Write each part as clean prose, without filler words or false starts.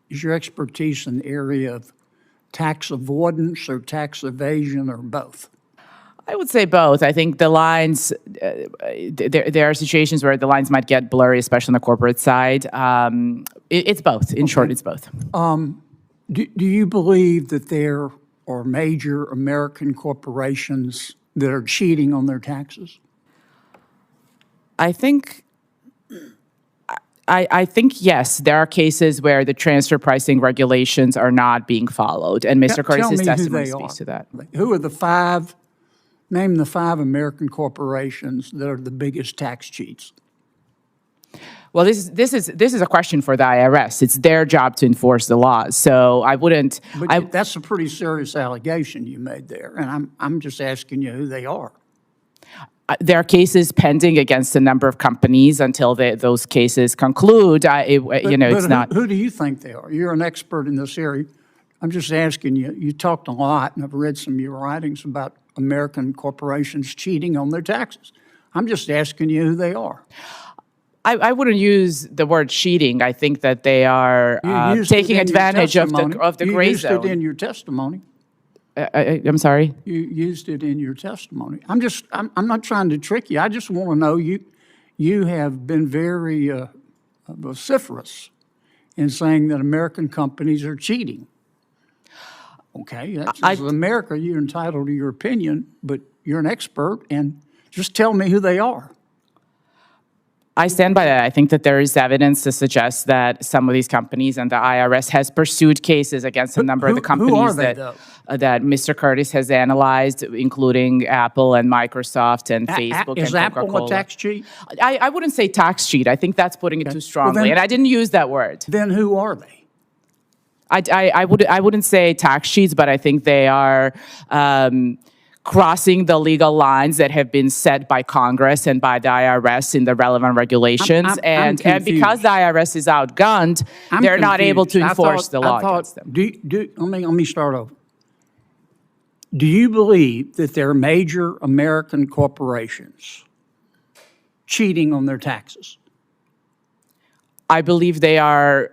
is your expertise in the area of tax avoidance or tax evasion or both? I would say both. I think the lines, there are situations where the lines might get blurry, especially on the corporate side. It's both. In short, it's both. Do you believe that there are major American corporations that are cheating on their taxes? I think yes, there are cases where the transfer pricing regulations are not being followed, and Mr. Curtis's testimony speaks to that. Who are the five? Name the five American corporations that are the biggest tax cheats. Well, this is a question for the IRS. It's their job to enforce the laws. So I wouldn't. But that's a pretty serious allegation you made there, and I'm just asking you who they are. There are cases pending against a number of companies until those cases conclude. It's not. Who do you think they are? You're an expert in this area. I'm just asking you. You talked a lot, and I've read some of your writings about American corporations cheating on their taxes. I'm just asking you who they are. I wouldn't use the word cheating. I think that they are taking advantage of the gray zone. You used it in your testimony. I'm sorry? You used it in your testimony. I'm not trying to trick you. I just want to know you have been very vociferous in saying that American companies are cheating. Okay, that's America. You're entitled to your opinion, but you're an expert, and just tell me who they are. I stand by that. I think that there is evidence to suggest that some of these companies and the IRS has pursued cases against a number of the companies that Mr. Curtis has analyzed, including Apple and Microsoft and Facebook and Coca-Cola. Is Apple a tax cheat? I wouldn't say tax cheat. I think that's putting it too strongly, and I didn't use that word. Then who are they? I wouldn't say tax cheats, but I think they are crossing the legal lines that have been set by Congress and by the IRS in the relevant regulations. And because the IRS is outgunned, they're not able to enforce the law against them. Let me start over. Do you believe that there are major American corporations cheating on their taxes? I believe they are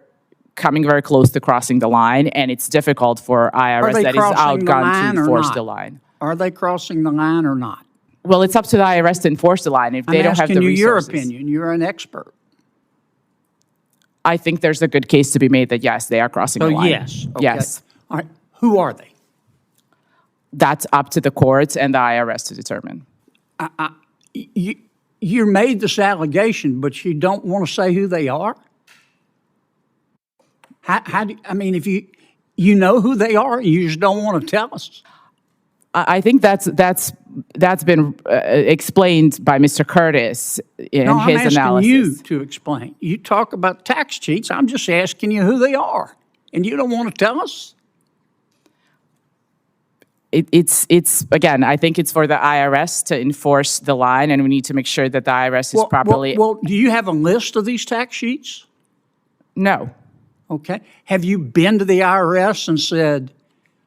coming very close to crossing the line, and it's difficult for IRS that is outgunned to enforce the line. Are they crossing the line or not? Well, it's up to the IRS to enforce the line if they don't have the resources. I'm asking you your opinion. You're an expert. I think there's a good case to be made that, yes, they are crossing the line. Yes. Okay. Yes. All right. Who are they? That's up to the courts and the IRS to determine. You made this allegation, but you don't want to say who they are? If you know who they are, you just don't want to tell us. I think that's been explained by Mr. Curtis in his analysis. I'm asking you to explain. You talk about tax cheats. I'm just asking you who they are, and you don't want to tell us? It's again, I think it's for the IRS to enforce the line, and we need to make sure that the IRS is properly. Well, do you have a list of these tax sheets? No. Okay. Have you been to the IRS and said,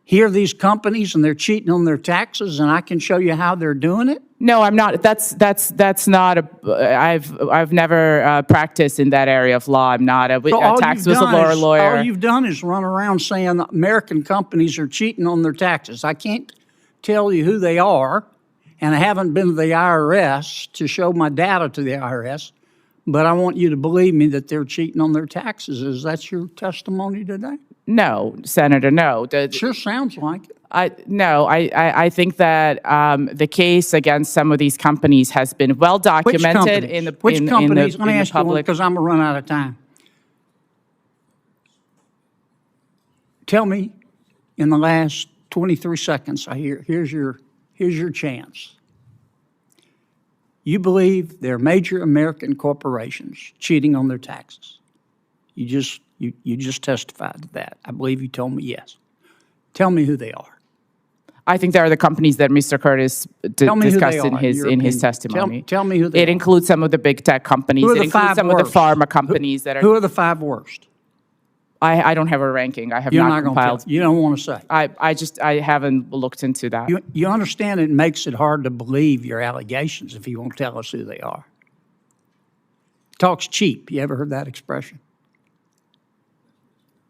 here are these companies and they're cheating on their taxes and I can show you how they're doing it? No, I'm not. That's not I've never practiced in that area of law. I'm not a tax whistleblower lawyer. All you've done is run around saying American companies are cheating on their taxes. I can't tell you who they are, and I haven't been to the IRS to show my data to the IRS, but I want you to believe me that they're cheating on their taxes. Is that your testimony today? No, Senator, no. Sure sounds like it. I think that the case against some of these companies has been well documented in the public. Which companies? Let me ask you one, because I'm going to run out of time. Tell me, in the last 23 seconds, here's your chance. You believe there are major American corporations cheating on their taxes. You just testified to that. I believe you told me yes. Tell me who they are. I think there are the companies that Mr. Curtis discussed in his testimony. Tell me who they are. It includes some of the big tech companies. It includes some of the pharma companies that are. Who are the five worst? I don't have a ranking. I have not compiled. You don't want to say. I haven't looked into that. You understand it makes it hard to believe your allegations if you won't tell us who they are. Talk's cheap. You ever heard that expression?